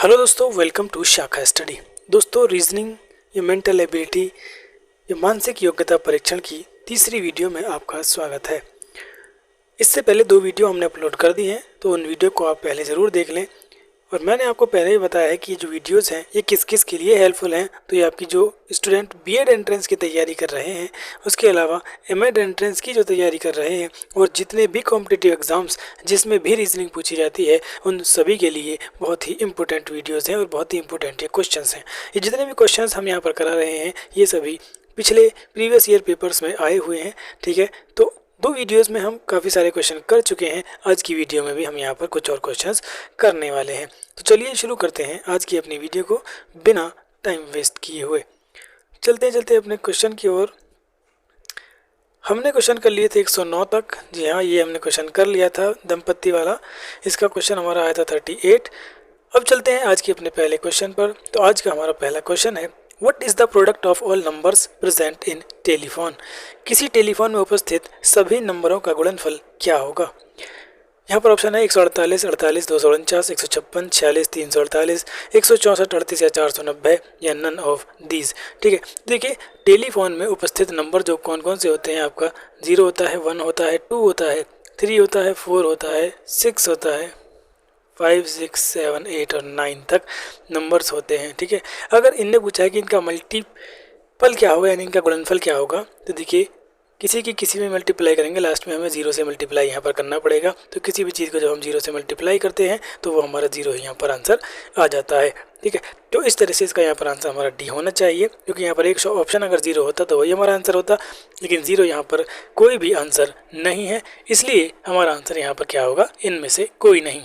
Hello दोस्तों, welcome to शाखा study. दोस्तों, रीजनिंग या मेंटल एबिलिटी या मानसिक योग्यता परीक्षण की तीसरी वीडियो में आपका स्वागत है। इससे पहले 2 वीडियो हमने अपलोड कर दी हैं, तो उन वीडियो को आप पहले ज़रूर देख लें। और मैंने आपको पहले ही बताया है कि जो वीडियोस हैं ये किस किस के लिए हेल्पफुल हैं। तो ये आपकी जो स्टूडेंट बीएड एंट्रेंस की तैयारी कर रहे हैं, उसके अलावा एमएड एंट्रेंस की जो तैयारी कर रहे हैं, और जितने भी कॉम्पिटिटिव एग्ज़ाम्स जिसमें भी रीजनिंग पूछी जाती है, उन सभी के लिए बहुत ही इंपॉर्टेंट वीडियोज़ हैं और बहुत ही इंपॉर्टेंट ये क्वेश्चन हैं। ये जितने भी क्वेश्चन हम यहाँ पर करा रहे हैं ये सभी पिछले प्रीवियस ईयर पेपर्स में आए हुए हैं। ठीक है, तो 2 वीडियोस में हम काफ़ी सारे क्वेश्चन कर चुके हैं। आज की वीडियो में भी हम यहाँ पर कुछ और क्वेश्चंस करने वाले हैं। तो चलिए शुरू करते हैं आज की अपनी वीडियो को बिना टाइम वेस्ट किए हुए। चलते अपने क्वेश्चन की ओर। हमने क्वेश्चन कर लिए थे 109 तक। जी हाँ, ये हमने क्वेश्चन कर लिया था दंपत्ति वाला। इसका क्वेश्चन हमारा आया था 38। अब चलते हैं आज के अपने पहले क्वेश्चन पर। तो आज का हमारा पहला क्वेश्चन है, What is the product of all numbers present in telephone? किसी टेलीफोन में उपस्थित सभी नंबरों का गुणनफल क्या होगा? यहाँ पर ऑप्शन है 148, 48, 249, 156, 46, 348, 164, 38 या 490 या नन ऑफ दीज। ठीक है, देखिए टेलीफोन में उपस्थित नंबर जो कौन कौन से होते हैं, आपका 0 होता है, 1 होता है, 2 होता है, 3 होता है, 4 होता है, 6 होता है, 5, 6, 7, 8 और 9 तक नंबर्स होते हैं। ठीक है, अगर इनने पूछा है कि इनका मल्टीपल क्या होगा, यानी इनका गुणनफल क्या होगा, तो देखिए किसी की किसी में मल्टीप्लाई करेंगे, लास्ट में हमें 0 से मल्टीप्लाई यहाँ पर करना पड़ेगा। तो किसी भी चीज़ को जब हम 0 से मल्टीप्लाई करते हैं तो वो हमारा 0 यहाँ पर आंसर आ जाता है। ठीक है, तो इस तरह से इसका यहाँ पर आंसर हमारा डी होना चाहिए, क्योंकि यहाँ पर एक ऑप्शन अगर 0 होता तो वही हमारा आंसर होता, लेकिन 0 यहाँ पर कोई भी आंसर नहीं है, इसलिए हमारा आंसर यहाँ पर क्या होगा, इनमें से कोई नहीं।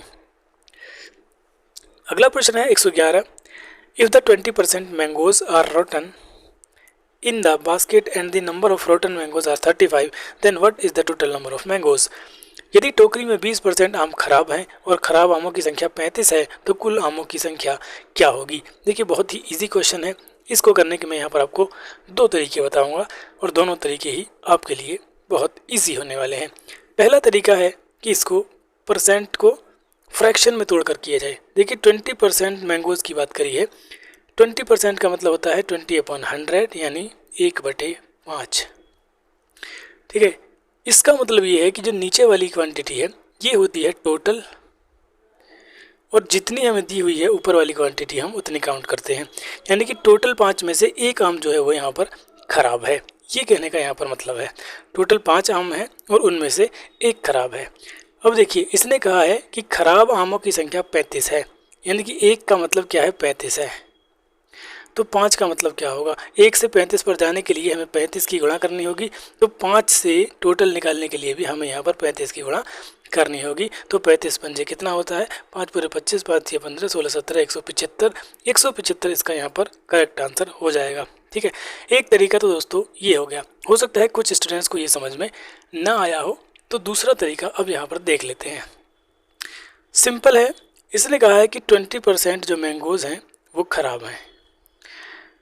अगला प्रश्न है 111। If the 20% mangoes are rotten in the basket and the number of rotten mangoes are 35, then what is the total number of mangoes? यदि टोकरी में 20% आम खराब हैं और खराब आमों की संख्या 35 है, तो कुल आमों की संख्या क्या होगी? देखिए बहुत ही इजी क्वेश्चन है। इसको करने के मैं यहाँ पर आपको 2 तरीके बताऊंगा और दोनों तरीके ही आपके लिए बहुत इजी होने वाले हैं। पहला तरीका है कि इसको परसेंट को फ्रैक्शन में तोड़कर किया जाए। देखिए 20% मैंगोज़ की बात करी है, 20% का मतलब होता है 20/100 यानी 1/5। ठीक है, इसका मतलब ये है कि जो नीचे वाली क्वांटिटी है ये होती है टोटल, और जितनी हमें दी हुई है ऊपर वाली क्वांटिटी हम उतनी काउंट करते हैं, यानी कि टोटल 5 में से एक आम जो है वो यहाँ पर ख़राब है। ये कहने का यहाँ पर मतलब है टोटल 5 आम हैं और उनमें से एक ख़राब है। अब देखिए इसने कहा है कि खराब आमों की संख्या 35 है, यानी कि 1 का मतलब क्या है, 35 है। तो 5 का मतलब क्या होगा, 1 से 35 पर जाने के लिए हमें 35 की गुणा करनी होगी, तो 5 से टोटल निकालने के लिए भी हमें यहाँ पर 35 की गुणा करनी होगी। तो 35 पंजे कितना होता है, 5 पूरे 25, 5 6 15, 16 17, 175। 175 इसका यहाँ पर करेक्ट आंसर हो जाएगा। ठीक है, एक तरीका तो दोस्तों ये हो गया। हो सकता है कुछ स्टूडेंट्स को ये समझ में ना आया हो, तो दूसरा तरीका अब यहाँ पर देख लेते हैं। सिंपल है, इसने कहा है कि 20% जो मैंगोज़ हैं वो ख़राब हैं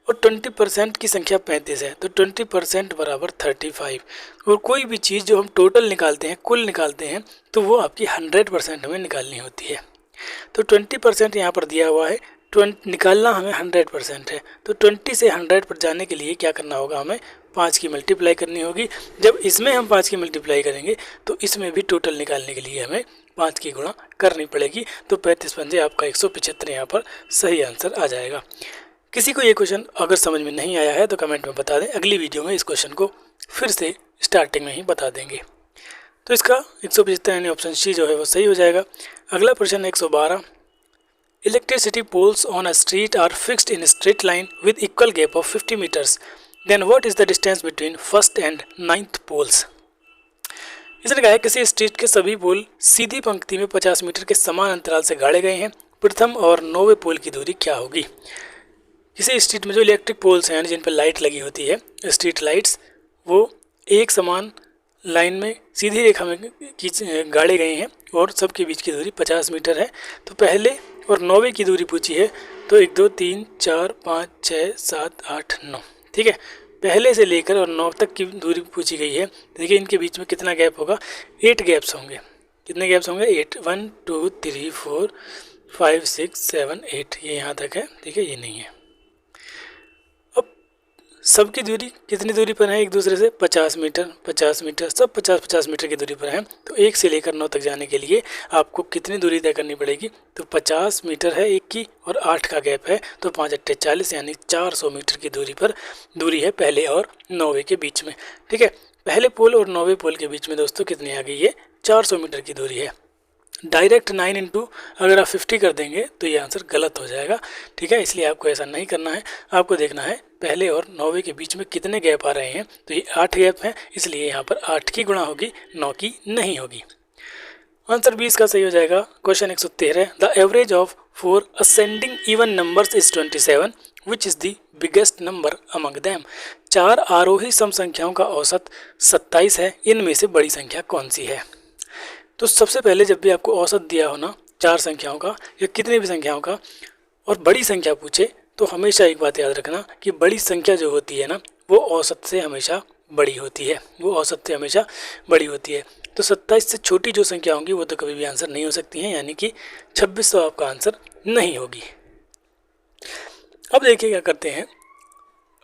और 20% की संख्या 35 है, तो 20% बराबर 35। और कोई भी चीज़ जो हम टोटल निकालते हैं, कुल निकालते हैं, तो वो आपकी 100% हमें निकालनी होती है। तो 20% यहाँ पर दिया हुआ है, निकालना हमें 100% है, तो 20 से 100 पर जाने के लिए क्या करना होगा, हमें 5 की मल्टीप्लाई करनी होगी। जब इसमें हम 5 की मल्टीप्लाई करेंगे तो इसमें भी टोटल निकालने के लिए हमें 5 की गुणा करनी पड़ेगी। तो 35 पंजे आपका 175 यहाँ पर सही आंसर आ जाएगा। किसी को ये क्वेश्चन अगर समझ में नहीं आया है तो कमेंट में बता दें, अगली वीडियो में इस क्वेश्चन को फिर से स्टार्टिंग में ही बता देंगे। तो इसका 175 यानी ऑप्शन सी जो है वो सही हो जाएगा। अगला प्रश्न है 112। Electricity poles on a street are fixed in straight line with equal gap of 50 metres, then what is the distance between first and 9th poles? इसने कहा है किसी स्ट्रीट के सभी पोल सीधी पंक्ति में 50 मीटर के समान अंतराल से गाड़े गए हैं, प्रथम और 9वें पोल की दूरी क्या होगी? किसी स्ट्रीट में जो इलेक्ट्रिक पोल्स हैं जिन पर लाइट लगी होती है, स्ट्रीट लाइट्स, वो एक समान लाइन में सीधी रेखा में गाड़े गए हैं और सबके बीच की दूरी 50 मीटर है। तो पहले और 9वें की दूरी पूछी है, तो 1 2 3 4 5 6 7 8 9। ठीक है, पहले से लेकर और 9 तक की दूरी पूछी गई है। देखिए इनके बीच में कितना गैप होगा, 8 गैप्स होंगे। कितने गैप्स होंगे, 8, 1 2 3 4 5 6 7 8 ये यहाँ तक है, ठीक है, ये नहीं है। अब सबकी दूरी कितनी दूरी पर है एक दूसरे से? 50 मीटर, 50 मीटर, सब 50-50 मीटर की दूरी पर हैं। तो 1 से लेकर 9 तक जाने के लिए आपको कितनी दूरी तय करनी पड़ेगी? तो 50 मीटर है एक की और 8 का गैप है, तो 5 अट्ठे 40 यानी 400 मीटर की दूरी है पहले और 9वें के बीच में, ठीक है। पहले पोल और 9वें पोल के बीच में दोस्तों कितनी आ गई? ये 400 मीटर की दूरी है। डायरेक्ट 9 इंटू अगर आप 50 कर देंगे तो ये आंसर गलत हो जाएगा, ठीक है। इसलिए आपको ऐसा नहीं करना है, आपको देखना है पहले और 9वें के बीच में कितने गैप आ रहे हैं। तो ये 8 गैप हैं, इसलिए यहाँ पर 8 की गुणा होगी, 9 की नहीं होगी। आंसर 20 का सही हो जाएगा। Question 113, the average of 4 ascending even numbers is 27 which is the biggest number among them. 4 आरोही सम संख्याओं का औसत 27 है, इनमें से बड़ी संख्या कौन सी है? तो सबसे पहले जब भी आपको औसत दिया हो ना 4 संख्याओं का या कितने भी संख्याओं का और बड़ी संख्या पूछे, तो हमेशा एक बात याद रखना कि बड़ी संख्या जो होती है ना वो औसत से हमेशा बड़ी होती है, वो औसत से हमेशा बड़ी होती है। तो 27 से छोटी जो संख्या होंगी वो तो कभी भी आंसर नहीं हो सकती हैं, यानी कि 26 तो आपका आंसर नहीं होगी। अब देखिए क्या करते हैं,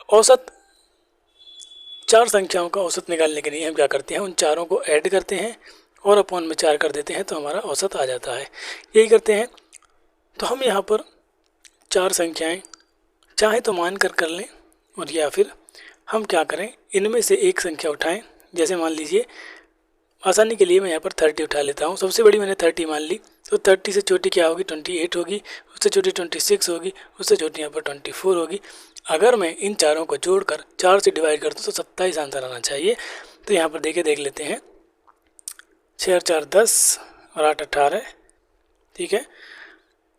औसत 4 संख्याओं का औसत निकालने के लिए हम क्या करते हैं, उन चारों को ऐड करते हैं और अपॉन में 4 कर देते हैं, तो हमारा औसत आ जाता है। यही करते हैं। तो हम यहाँ पर 4 संख्याएं चाहे तो मान कर लें और या फिर हम क्या करें, इनमें से एक संख्या उठाएं। जैसे मान लीजिए आसानी के लिए मैं यहाँ पर 30 उठा लेता हूँ। सबसे बड़ी मैंने 30 मान ली, तो 30 से छोटी क्या होगी? 28 होगी, उससे छोटी 26 होगी, उससे छोटी यहाँ पर 24 होगी। अगर मैं इन चारों को जोड़कर 4 से डिवाइड कर दूँ तो 27 आंसर आना चाहिए। तो यहाँ पर देख लेते हैं, 6 और 4 10 और 8 18, ठीक है,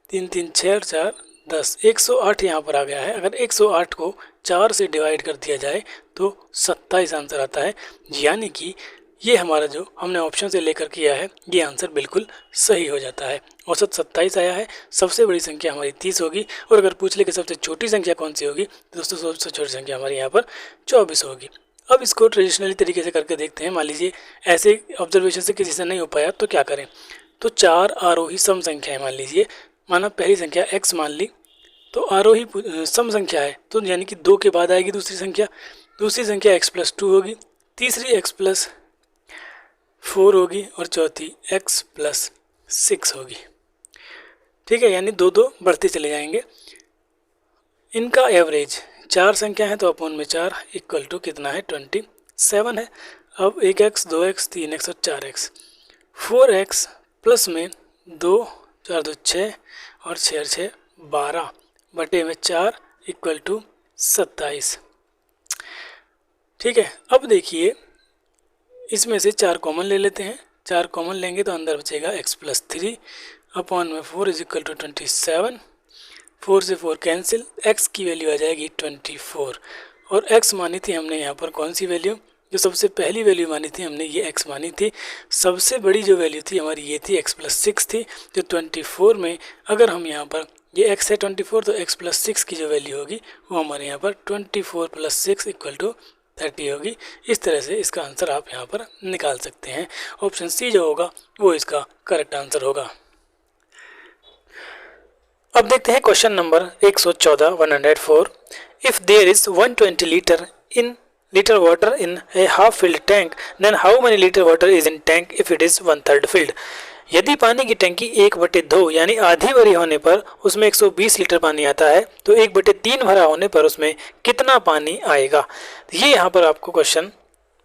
3 3 6 और 4 10, 108 यहाँ पर आ गया है। अगर 108 को 4 से डिवाइड कर दिया जाए तो 27 आंसर आता है, यानी कि ये हमारा जो हमने ऑप्शन से लेकर किया है ये आंसर बिल्कुल सही हो जाता है। औसत 27 आया है, सबसे बड़ी संख्या हमारी 30 होगी, और अगर पूछ ले कि सबसे छोटी संख्या कौन सी होगी तो दोस्तों सबसे छोटी संख्या हमारी यहाँ पर 24 होगी। अब इसको ट्रेडिशनली तरीके से करके देखते हैं। मान लीजिए ऐसे ऑब्जर्वेशन से किसी से नहीं हो पाया तो क्या करें, तो 4 आरोही सम संख्या है। मान लीजिए माना पहली संख्या x मान ली, तो आरोही सम संख्या है, तो यानी कि 2 के बाद आएगी दूसरी संख्या x+2 होगी, तीसरी x+4 होगी और चौथी x+6 होगी, ठीक है, यानी 2 बढ़ते चले जाएंगे। इनका एवरेज 4 संख्या है तो अपॉन में 4 इक्वल टू कितना है? 27 है। अब 1x 2x 3x और 4x, 4x प्लस में 2 4 2 6 और 6 और 6 12 बटे में 4 इक्वल टू 27, ठीक है। अब देखिए इसमें से 4 कॉमन ले लेते हैं। 4 कॉमन लेंगे तो अंदर बचेगा x+3 अपॉन में 4 इज इक्वल टू 27। 4 से 4 कैंसिल, x की वैल्यू आ जाएगी 24, और x मानी थी हमने यहाँ पर कौन सी वैल्यू? जो सबसे पहली वैल्यू मानी थी हमने ये x मानी थी। सबसे बड़ी जो वैल्यू थी हमारी ये थी x+6 थी, जो 24 में अगर हम यहाँ पर ये x है 24, तो x+6 की जो वैल्यू होगी वो हमारे यहाँ पर 24 + 6 इक्वल टू 30 होगी। इस तरह से इसका आंसर आप यहाँ पर निकाल सकते हैं। ऑप्शन सी जो होगा वो इसका करेक्ट आंसर होगा। अब देखते हैं question number 114 104। If there is 120 litre water in a half filled tank, then how many litre water is in tank if it is 1/3 filled. यदि पानी की टंकी 1/2 यानी आधी भरी होने पर उसमें 120 लीटर पानी आता है, तो 1/3 भरा होने पर उसमें कितना पानी आएगा? ये यहाँ पर आपको क्वेश्चन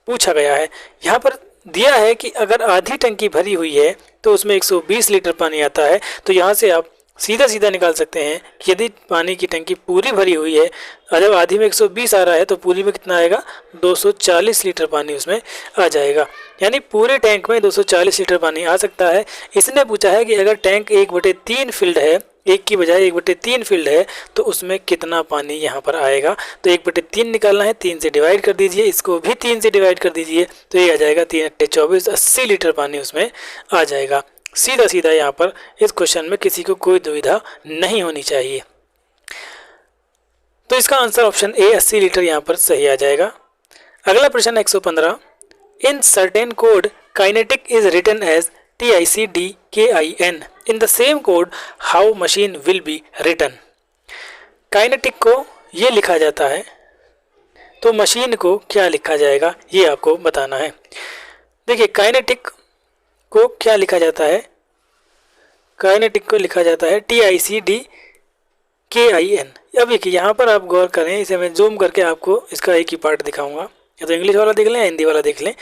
पूछा गया है। यहाँ पर दिया है कि अगर आधी टंकी भरी हुई है तो उसमें 120 लीटर पानी आता है, तो यहाँ से आप सीधा निकाल सकते हैं कि यदि पानी की टंकी पूरी भरी हुई है, जब आधी में 120 आ रहा है तो पूरी में कितना आएगा? 240 लीटर पानी उसमें आ जाएगा, यानी पूरे टैंक में 240 लीटर पानी आ सकता है। इसने पूछा है कि अगर टैंक 1/3 फिल्ड है, 1 की बजाय 1/3 फिल्ड है, तो उसमें कितना पानी यहाँ पर आएगा? तो 1/3 निकालना है, 3 से डिवाइड कर दीजिए, इसको भी 3 से डिवाइड कर दीजिए, तो ये आ जाएगा 3 × 24 80 लीटर पानी उसमें आ जाएगा। सीधा यहाँ पर इस क्वेश्चन में किसी को कोई दुविधा नहीं होनी चाहिए। तो इसका आंसर ऑप्शन ए 80 लीटर यहाँ पर सही आ जाएगा। अगला प्रश्न 115। In certain code kinetic is written as TICDKIN. In the same code, how machine will be written. Kinetic को ये लिखा जाता है तो मशीन को क्या लिखा जाएगा ये आपको बताना है। देखिए काइनेटिक को क्या लिखा जाता है, काइनेटिक को लिखा जाता है TICDKIN। अब देखिए यहाँ पर आप गौर करें, इसे मैं जूम करके आपको इसका एक ही पार्ट दिखाऊंगा, या तो इंग्लिश वाला देख लें या हिंदी वाला देख लें,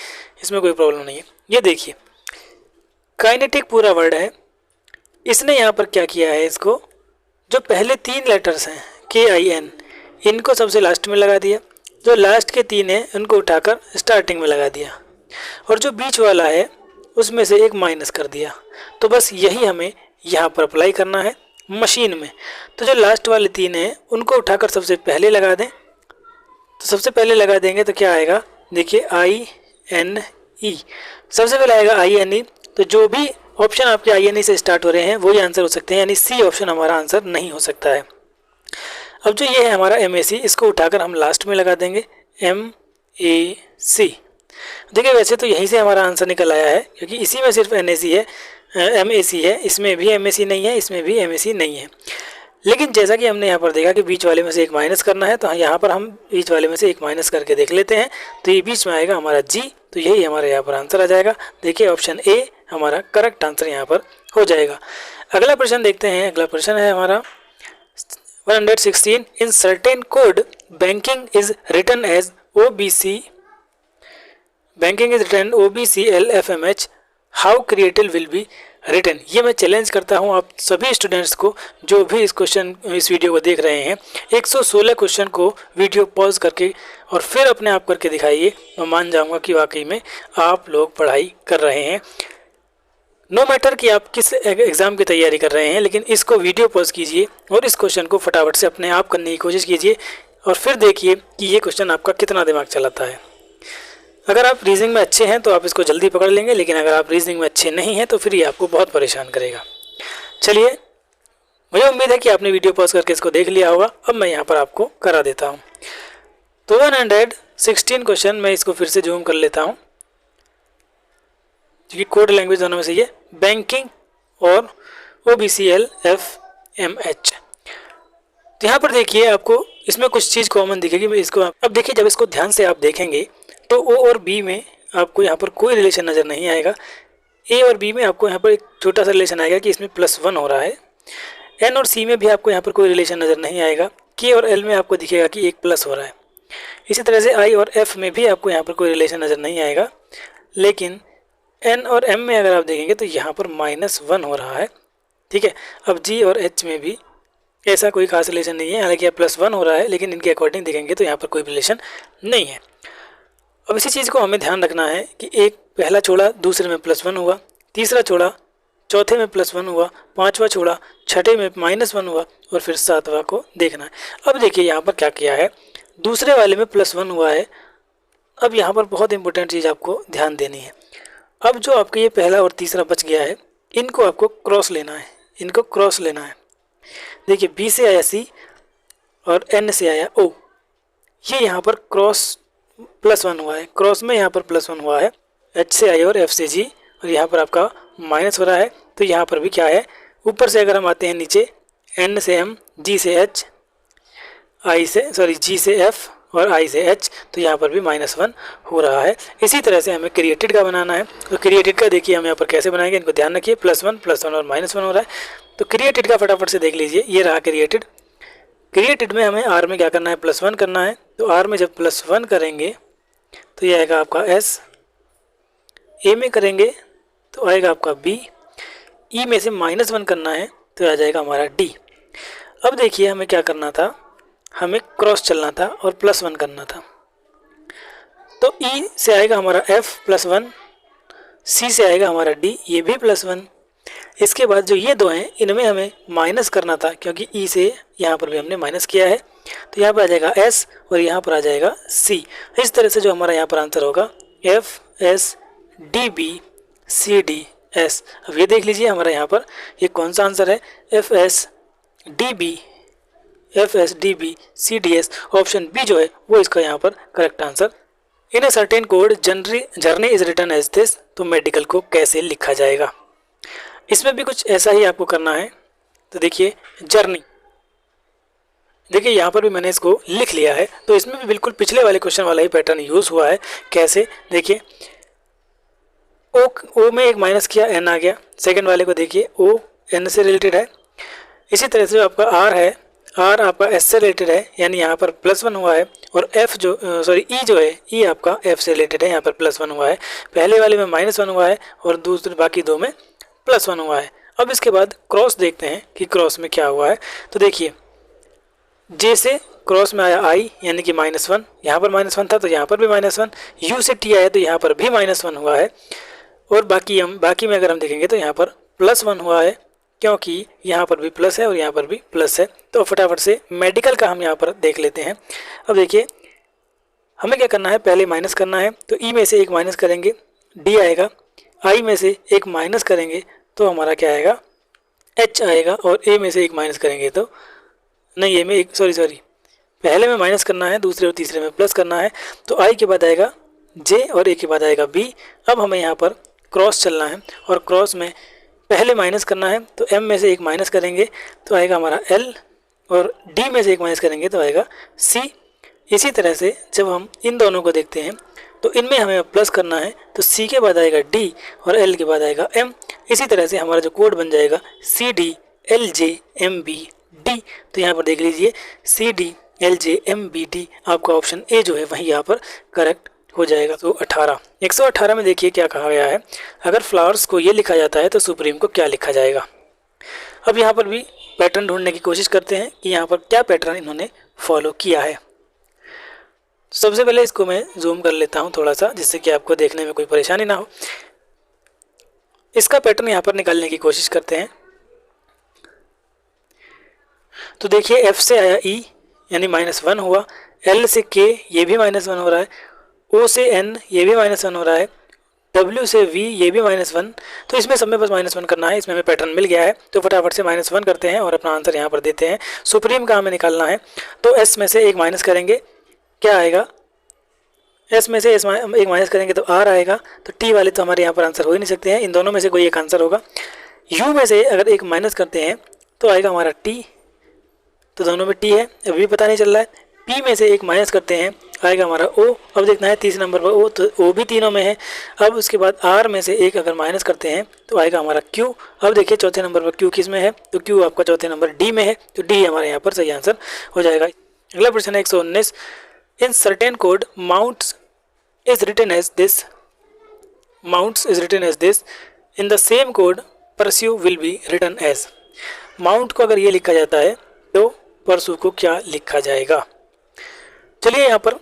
इसमें कोई प्रॉब्लम नहीं है। ये देखिए काइनेटिक पूरा वर्ड है, इसने यहाँ पर क्या किया है, इसको जो पहले 3 लेटर्स हैं KIN इनको सबसे लास्ट में लगा दिया, जो लास्ट के 3 हैं उनको उठाकर स्टार्टिंग में लगा दिया, और जो बीच वाला है उसमें से एक माइनस कर दिया। तो बस यही हमें यहाँ पर अप्लाई करना है मशीन में। तो जो लास्ट वाले 3 हैं उनको उठाकर सबसे पहले लगा दें, तो सबसे पहले लगा देंगे तो क्या आएगा, देखिए INE, सबसे पहले आएगा INE। तो जो भी ऑप्शन आपके INE से स्टार्ट हो रहे हैं वही आंसर हो सकते हैं, यानी सी ऑप्शन हमारा आंसर नहीं हो सकता है। अब जो ये है हमारा MAC, इसको उठाकर हम लास्ट में लगा देंगे MAC। देखिए वैसे तो यहीं से हमारा आंसर निकल आया है, क्योंकि इसी में सिर्फ NAC है, MAC है, इसमें भी MAC नहीं है, इसमें भी MAC नहीं है। लेकिन जैसा कि हमने यहाँ पर देखा कि बीच वाले में से एक माइनस करना है, तो यहाँ पर हम बीच वाले में से एक माइनस करके देख लेते हैं। तो ये बीच में आएगा हमारा G, तो यही हमारे यहाँ पर आंसर आ जाएगा। देखिए ऑप्शन A हमारा करेक्ट आंसर यहाँ पर हो जाएगा। अगला प्रश्न देखते हैं। अगला प्रश्न है हमारा 116। In certain code banking is written as OBC, banking is written OBCLFMH, how creative will be written. ये मैं चैलेंज करता हूँ आप सभी स्टूडेंट्स को जो भी इस वीडियो को देख रहे हैं, 116 क्वेश्चन को वीडियो पॉज करके और फिर अपने आप करके दिखाइए। मैं मान जाऊँगा कि वाकई में आप लोग पढ़ाई कर रहे हैं। नो मैटर कि आप किस एग्ज़ाम की तैयारी कर रहे हैं, लेकिन इसको वीडियो पॉज कीजिए और इस क्वेश्चन को फटाफट से अपने आप करने की कोशिश कीजिए, और फिर देखिए कि ये क्वेश्चन आपका कितना दिमाग चलाता है। अगर आप रीजनिंग में अच्छे हैं तो आप इसको जल्दी पकड़ लेंगे, लेकिन अगर आप रीजनिंग में अच्छे नहीं हैं तो फिर ये आपको बहुत परेशान करेगा। चलिए, मुझे उम्मीद है कि आपने वीडियो पॉज करके इसको देख लिया होगा। अब मैं यहाँ पर आपको करा देता हूँ। तो 116 क्वेश्चन मैं इसको फिर से जूम कर लेता हूँ, क्योंकि कोड लैंग्वेज दोनों में से ये बैंकिंग और OBCLFMH। तो यहाँ पर देखिए आपको इसमें कुछ चीज़ कॉमन दिखेगी। इसको अब देखिए, जब इसको ध्यान से आप देखेंगे तो O और B में आपको यहाँ पर कोई रिलेशन नज़र नहीं आएगा। A और B में आपको यहाँ पर एक छोटा सा रिलेशन आएगा कि इसमें +1 हो रहा है। N और C में भी आपको यहाँ पर कोई रिलेशन नज़र नहीं आएगा। K और L में आपको दिखेगा कि एक प्लस हो रहा है। इसी तरह से I और F में भी आपको यहाँ पर कोई रिलेशन नज़र नहीं आएगा, लेकिन N और M में अगर आप देखेंगे तो यहाँ पर -1 हो रहा है। ठीक है, अब G और H में भी ऐसा कोई खास रिलेशन नहीं है, हालांकि यहाँ +1 हो रहा है, लेकिन इनके अकॉर्डिंग देखेंगे तो यहाँ पर कोई रिलेशन नहीं है। अब इसी चीज़ को हमें ध्यान रखना है कि एक पहला छोड़ा दूसरे में +1 हुआ, तीसरा छोड़ा चौथे में +1 हुआ, पांचवा छोड़ा छठे में -1 हुआ, और फिर सातवां को देखना है। अब देखिए यहाँ पर क्या किया है, दूसरे वाले में +1 हुआ है। अब यहाँ पर बहुत इंपॉर्टेंट चीज़ आपको ध्यान देनी है। अब जो आपके ये पहला और तीसरा बच गया है, इनको आपको क्रॉस लेना है, इनको क्रॉस लेना है। देखिए B से आया C और N से आया O, ये यहाँ पर क्रॉस +1 हुआ है, क्रॉस में यहाँ पर +1 हुआ है। H से I और F से G, और यहाँ पर आपका माइनस हो रहा है। तो यहाँ पर भी क्या है, ऊपर से अगर हम आते हैं नीचे, N से M, G से H, G से F और I से H, तो यहाँ पर भी -1 हो रहा है। इसी तरह से हमें क्रिएटेड का बनाना है। तो क्रिएटेड का देखिए हम यहाँ पर कैसे बनाएंगे, इनको ध्यान रखिए। +1 और -1 हो रहा है, तो क्रिएटेड का फटाफट से देख लीजिए। ये रहा क्रिएटेड। क्रिएटेड में हमें R में क्या करना है, +1 करना है। तो R में जब +1 करेंगे तो ये आएगा आपका S, A में करेंगे तो आएगा आपका B, E में से -1 करना है तो आ जाएगा हमारा D। अब देखिए हमें क्या करना था, हमें क्रॉस चलना था और +1 करना था। तो E से आएगा हमारा F +1, C से आएगा हमारा D, ये भी +1। इसके बाद जो ये दो हैं इनमें हमें माइनस करना था, क्योंकि E से यहाँ पर भी हमने माइनस किया है। तो यहाँ पर आ जाएगा S और यहाँ पर आ जाएगा C। इस तरह से जो हमारा यहाँ पर आंसर होगा F S D B C D S। अब ये देख लीजिए हमारा यहाँ पर ये कौन सा आंसर है, F S D B C D S। Option B जो है वो इसका यहाँ पर correct answer. In a certain code journey is written as this, तो मेडिकल को कैसे लिखा जाएगा। इसमें भी कुछ ऐसा ही आपको करना है। तो देखिए जर्नी, देखिए यहाँ पर भी मैंने इसको लिख लिया है। तो इसमें भी बिल्कुल पिछले वाले क्वेश्चन वाला ही पैटर्न यूज़ हुआ है। कैसे, देखिए ओ में एक माइनस किया, एन आ गया। सेकंड वाले को देखिए ओ एन से रिलेटेड है। इसी तरह से जो आपका आर है, आर आपका एस से रिलेटेड है, यानी यहाँ पर +1 हुआ है। और एफ जो ई जो है, ई आपका एफ से रिलेटेड है, यहाँ पर +1 हुआ है। पहले वाले में -1 हुआ है और दूसरे बाकी दो में +1 हुआ है। अब इसके बाद क्रॉस देखते हैं कि क्रॉस में क्या हुआ है। तो देखिए जे से क्रॉस में आया आई, यानी कि -1, यहाँ पर -1 था तो यहाँ पर भी -1। यू से टी आया तो यहाँ पर भी -1 हुआ है। और बाकी में अगर हम देखेंगे तो यहाँ पर +1 हुआ है, क्योंकि यहाँ पर भी प्लस है और यहाँ पर भी प्लस है। तो फटाफट से मेडिकल का हम यहाँ पर देख लेते हैं। अब देखिए हमें क्या करना है, पहले माइनस करना है। तो ई में से एक माइनस करेंगे, डी आएगा। आई में से एक माइनस करेंगे तो हमारा क्या आएगा, एच आएगा। और ए में से एक माइनस करेंगे तो नहीं, ए में एक सॉरी पहले में माइनस करना है, दूसरे और तीसरे में प्लस करना है। तो आई के बाद आएगा जे और ए के बाद आएगा बी। अब हमें यहाँ पर क्रॉस चलना है और क्रॉस में पहले माइनस करना है। तो एम में से एक माइनस करेंगे तो आएगा हमारा एल, और डी में से एक माइनस करेंगे तो आएगा सी। इसी तरह से जब हम इन दोनों को देखते हैं तो इनमें हमें प्लस करना है। तो सी के बाद आएगा डी और एल के बाद आएगा एम। इसी तरह से हमारा जो कोड बन जाएगा CDLJMBD। तो यहाँ पर देख लीजिए CDLJMBD, आपका ऑप्शन ए जो है वही यहाँ पर करेक्ट हो जाएगा। तो 118 में देखिए क्या कहा गया है, अगर फ्लावर्स को ये लिखा जाता है तो सुप्रीम को क्या लिखा जाएगा। अब यहाँ पर भी पैटर्न ढूंढने की कोशिश करते हैं कि यहाँ पर क्या पैटर्न इन्होंने फॉलो किया है। सबसे पहले इसको मैं जूम कर लेता हूँ थोड़ा सा, जिससे कि आपको देखने में कोई परेशानी ना हो। इसका पैटर्न यहाँ पर निकालने की कोशिश करते हैं। तो देखिए एफ से आया ई, यानी -1 हुआ। एल से के, ये भी -1 हो रहा है। ओ से एन, ये भी -1 हो रहा है। W से V, ये भी -1। तो इसमें सब में बस -1 करना है। इसमें हमें पैटर्न मिल गया है तो फटाफट से -1 करते हैं और अपना आंसर यहाँ पर देते हैं। सुप्रीम का हमें निकालना है तो S में से एक माइनस करेंगे, क्या आएगा, S में से एक माइनस करेंगे तो R आएगा। तो T वाले तो हमारे यहाँ पर आंसर हो ही नहीं सकते हैं, इन दोनों में से कोई एक आंसर होगा। U में से अगर एक माइनस करते हैं तो आएगा हमारा T, तो दोनों में T है, अभी पता नहीं चल रहा है। P में से एक माइनस करते हैं, आएगा हमारा O। अब देखना है तीसरे नंबर पर O, तो O भी तीनों में है। अब उसके बाद R में से एक अगर माइनस करते हैं तो आएगा हमारा Q। अब देखिए चौथे नंबर पर Q किस में है, तो Q आपका चौथे नंबर D में है, तो D हमारे यहाँ पर सही आंसर हो जाएगा। अगला प्रश्न है 119, in certain code mounts is written as this, in the same code pursue will be written as. Mount को अगर ये लिखा जाता है तो परसू को क्या लिखा जाएगा। चलिए यहाँ पर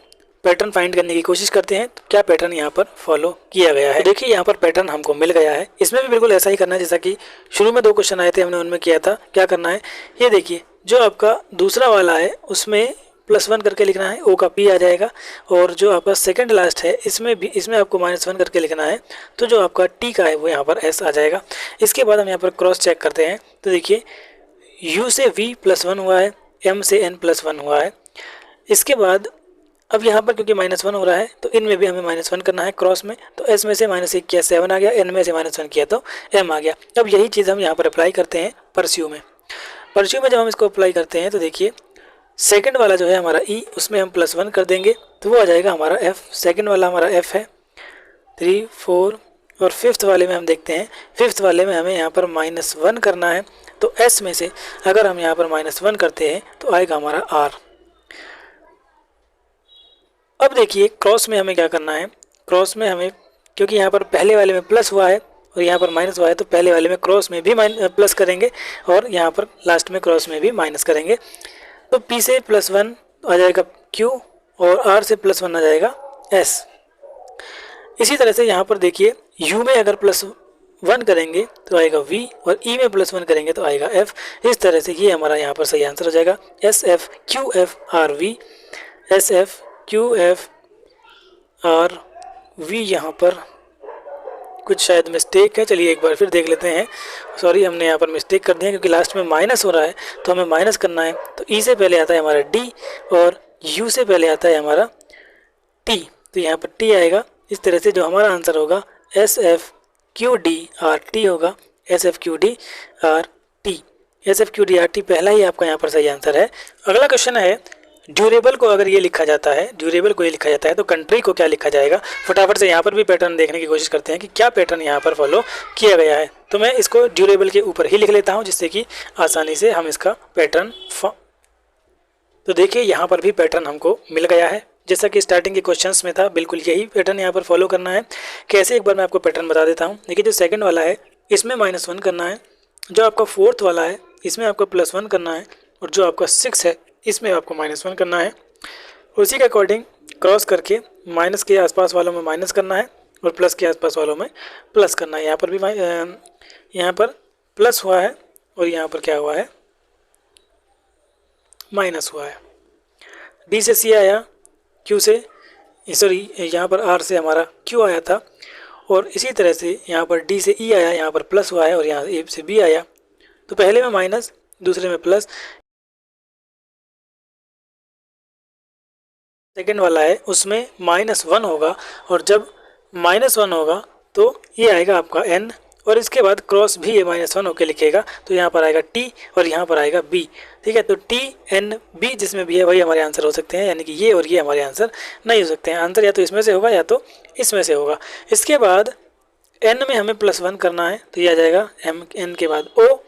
पैटर्न फाइंड करने की कोशिश करते हैं, तो क्या पैटर्न यहाँ पर फॉलो किया गया है। तो देखिए यहाँ पर पैटर्न हमको मिल गया है। इसमें भी बिल्कुल ऐसा ही करना है जैसा कि शुरू में 2 क्वेश्चन आए थे, हमने उनमें किया था। क्या करना है, ये देखिए जो आपका दूसरा वाला है उसमें +1 करके लिखना है, O का P आ जाएगा। और जो आपका सेकंड लास्ट है इसमें आपको -1 करके लिखना है, तो जो आपका T का है वो यहाँ पर S आ जाएगा। इसके बाद हम यहाँ पर क्रॉस चेक करते हैं। तो देखिए U से V +1 हुआ है, M से N +1 हुआ है। इसके बाद अब यहाँ पर क्योंकि -1 हो रहा है तो इनमें भी हमें -1 करना है क्रॉस में। तो S में से -1 किया 7 आ गया, N में से -1 किया तो M आ गया। अब यही चीज़ हम यहाँ पर अप्लाई करते हैं परस्यू में। जब हम इसको अप्लाई करते हैं तो देखिए सेकंड वाला जो है हमारा E, उसमें हम +1 कर देंगे तो वो आ जाएगा हमारा F। सेकंड वाला हमारा F है 3, 4। और फिफ्थ वाले में हम देखते हैं, फिफ्थ वाले में हमें यहाँ पर -1 करना है। तो S में से अगर हम यहाँ पर -1 करते हैं तो आएगा हमारा R। अब देखिए क्रॉस में हमें क्या करना है, क्रॉस में हमें क्योंकि यहाँ पर पहले वाले में प्लस हुआ है और यहाँ पर माइनस हुआ है तो पहले वाले में क्रॉस में भी प्लस करेंगे और यहाँ पर लास्ट में क्रॉस में भी माइनस करेंगे। तो P से +1 आ जाएगा Q और R से +1 आ जाएगा S। इसी तरह से यहाँ पर देखिए U में अगर +1 करेंगे तो आएगा V और E में +1 करेंगे तो आएगा F। इस तरह से ये हमारा यहाँ पर सही आंसर हो जाएगा SF QF RV। SF QF RV यहाँ पर कुछ शायद मिस्टेक है, चलिए एक बार फिर देख लेते हैं। सॉरी, हमने यहाँ पर मिस्टेक कर दिया क्योंकि लास्ट में माइनस हो रहा है तो हमें माइनस करना है। तो E से पहले आता है हमारा D और U से पहले आता है हमारा T, तो यहाँ पर T आएगा। इस तरह से जो हमारा आंसर होगा SF QD RT होगा। S F Q D R T. S F Q D R T पहला ही आपका यहाँ पर सही आंसर है। अगला क्वेश्चन है ड्यूरेबल को अगर ये लिखा जाता है, ड्यूरेबल को ये लिखा जाता है तो कंट्री को क्या लिखा जाएगा। फटाफट से यहाँ पर भी पैटर्न देखने की कोशिश करते हैं कि क्या पैटर्न यहाँ पर फॉलो किया गया है। तो मैं इसको ड्यूरेबल के ऊपर ही लिख लेता हूँ जिससे कि आसानी से हम इसका पैटर्न तो देखिए यहाँ पर भी पैटर्न हमको मिल गया है जैसा कि स्टार्टिंग के क्वेश्चंस में था, बिल्कुल यही पैटर्न यहाँ पर फॉलो करना है। कैसे, एक बार मैं आपको पैटर्न बता देता हूँ। देखिए जो सेकंड वाला है इसमें -1 करना है, जो आपका फोर्थ वाला है इसमें आपको +1 करना है, और जो आपका 6 है इसमें आपको -1 करना है। उसी के अकॉर्डिंग क्रॉस करके माइनस के आसपास वालों में माइनस करना है और प्लस के आसपास वालों में प्लस करना है। यहाँ पर भी यहाँ पर प्लस हुआ है और यहाँ पर क्या हुआ है, माइनस हुआ है। डी से सी आया, क्यू से सॉरी यहाँ पर आर से हमारा क्यू आया था, और इसी तरह से यहाँ पर डी से ई आया, यहाँ पर प्लस हुआ है, और यहाँ ए से बी आया। तो पहले में माइनस, दूसरे में प्लस। सेकेंड वाला है उसमें -1 होगा, और जब -1 होगा तो ये आएगा आपका n, और इसके बाद क्रॉस भी ये -1 होकर लिखेगा तो यहाँ पर आएगा t और यहाँ पर आएगा b। ठीक है, तो t n b जिसमें भी है वही हमारे आंसर हो सकते हैं, यानी कि ये और ये हमारे आंसर नहीं हो सकते हैं। आंसर या तो इसमें से होगा या तो इसमें से होगा। इसके बाद n में हमें +1 करना है तो ये आ जाएगा n के बाद o,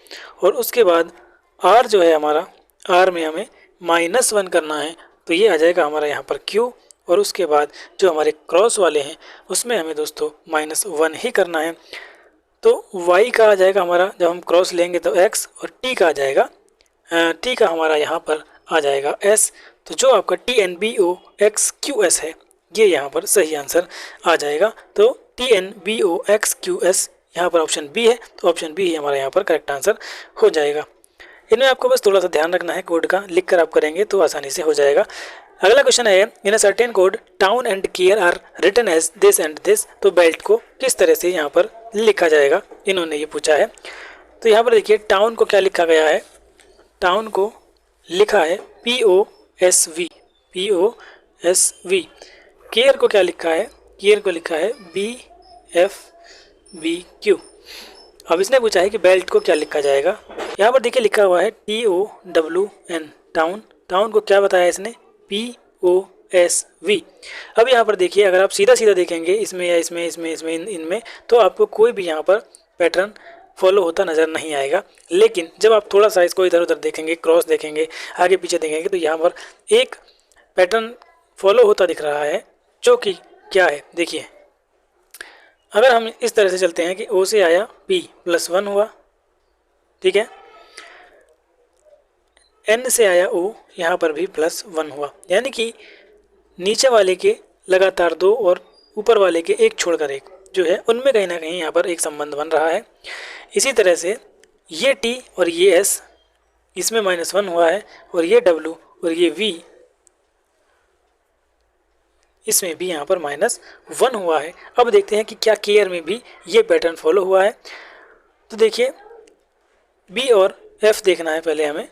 और उसके बाद r जो है हमारा, r में हमें -1 करना है तो ये आ जाएगा हमारा यहाँ पर q, और उसके बाद जो हमारे क्रॉस वाले हैं उसमें हमें दोस्तों -1 ही करना है। तो y का आ जाएगा हमारा, जब हम क्रॉस लेंगे तो x, और t का आ जाएगा t का हमारा यहाँ पर आ जाएगा s। तो जो आपका TNBOXQS है ये यहाँ पर सही आंसर आ जाएगा। तो TNBOXQS यहाँ पर ऑप्शन बी है, तो ऑप्शन बी ही हमारा यहाँ पर करेक्ट आंसर हो जाएगा। इनमें आपको बस थोड़ा सा ध्यान रखना है, कोड का लिख कर आप करेंगे तो आसानी से हो जाएगा। अगला क्वेश्चन है in a certain code town and care are written as this and this. तो बेल्ट को किस तरह से यहाँ पर लिखा जाएगा, इन्होंने ये पूछा है। तो यहाँ पर देखिए टाउन को क्या लिखा गया है, टाउन को लिखा है POSV, POSV। केयर को क्या लिखा है, केयर को लिखा है BFBQ। अब इसने पूछा है कि बेल्ट को क्या लिखा जाएगा। यहाँ पर देखिए लिखा हुआ है TOWN, टाउन। टाउन को क्या बताया इसने, POSV। अब यहाँ पर देखिए अगर आप सीधा सीधा देखेंगे इसमें या इसमें इसमें इसमें इनमें तो आपको कोई भी यहाँ पर पैटर्न फॉलो होता नज़र नहीं आएगा। लेकिन जब आप थोड़ा सा इसको इधर उधर देखेंगे, क्रॉस देखेंगे, आगे पीछे देखेंगे तो यहाँ पर एक पैटर्न फॉलो होता दिख रहा है, जो कि क्या है। देखिए अगर हम इस तरह से चलते हैं कि O से आया P +1 हुआ, ठीक है, N से आया O, यहाँ पर भी +1 हुआ, यानी कि नीचे वाले के लगातार 2 और ऊपर वाले के एक छोड़कर एक जो है उनमें कहीं ना कहीं यहाँ पर एक संबंध बन रहा है। इसी तरह से ये T और ये S इसमें -1 हुआ है, और ये W और ये V इसमें भी यहाँ पर -1 हुआ है। अब देखते हैं कि क्या केयर में भी ये पैटर्न फॉलो हुआ है। तो देखिए B और F देखना है पहले हमें,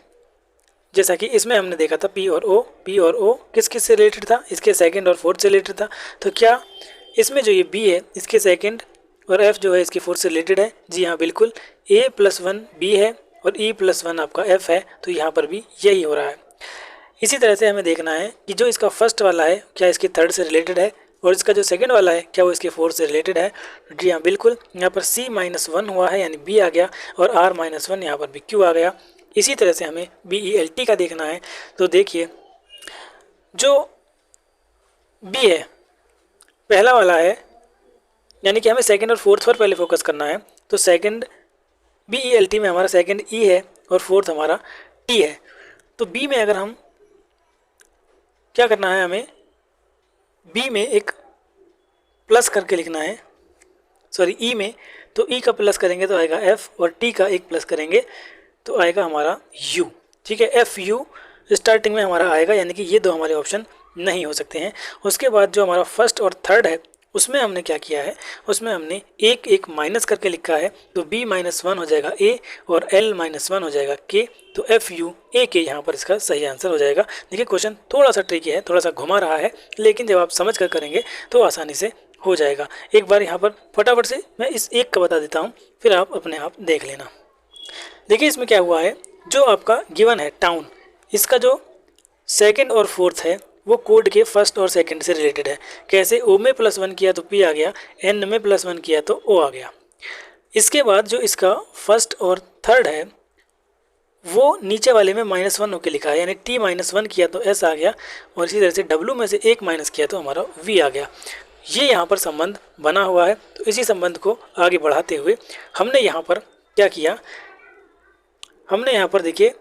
जैसा कि इसमें हमने देखा था P और O किस किस से रिलेटेड था, इसके सेकंड और फोर्थ से रिलेटेड था। तो क्या इसमें जो ये B है इसके सेकंड और F जो है इसके फोर्थ से रिलेटेड है। जी हाँ बिल्कुल, A+1 B है और E+1 आपका F है, तो यहाँ पर भी यही हो रहा है। इसी तरह से हमें देखना है कि जो इसका फर्स्ट वाला है क्या इसके थर्ड से रिलेटेड है, और इसका जो सेकंड वाला है क्या वो इसके फोर्थ से रिलेटेड है। जी हाँ बिल्कुल, यहाँ पर C-1 हुआ है यानी B आ गया, और R-1 यहाँ पर भी Q आ गया। इसी तरह से हमें BELT का देखना है। तो देखिए जो B है पहला वाला है, यानी कि हमें सेकंड और फोर्थ पर पहले फोकस करना है। तो सेकंड BELT में हमारा सेकंड E है और फोर्थ हमारा T है। तो B में अगर हम क्या करना है, हमें B में एक प्लस करके लिखना है, सॉरी E में, तो E का प्लस करेंगे तो आएगा F, और T का एक प्लस करेंगे तो आएगा हमारा U। ठीक है, FU स्टार्टिंग में हमारा आएगा, यानी कि ये दो हमारे ऑप्शन नहीं हो सकते हैं। उसके बाद जो हमारा फर्स्ट और थर्ड है उसमें हमने क्या किया है, उसमें हमने एक एक माइनस करके लिखा है। तो B-1 हो जाएगा A और L-1 हो जाएगा K। तो FU AK यहाँ पर इसका सही आंसर हो जाएगा। देखिए क्वेश्चन थोड़ा सा ट्रिकी है, थोड़ा सा घुमा रहा है, लेकिन जब आप समझ कर करेंगे तो आसानी से हो जाएगा। एक बार यहाँ पर फटाफट से मैं इस एक का बता देता हूँ, फिर आप अपने आप देख लेना। देखिए इसमें क्या हुआ है, जो आपका गिवन है टाउन, इसका जो सेकंड और फोर्थ है वो कोड के फर्स्ट और सेकंड से रिलेटेड है। कैसे, ओ में +1 किया तो पी आ गया, एन में +1 किया तो ओ आ गया। इसके बाद जो इसका फर्स्ट और थर्ड है वो नीचे वाले में -1 होके लिखा है, यानी t-1 किया तो s आ गया, और इसी तरह से w में से एक माइनस किया तो हमारा v आ गया। ये यहाँ पर संबंध बना हुआ है। तो इसी संबंध को आगे बढ़ाते हुए हमने यहाँ पर क्या किया, हमने यहाँ पर देखिए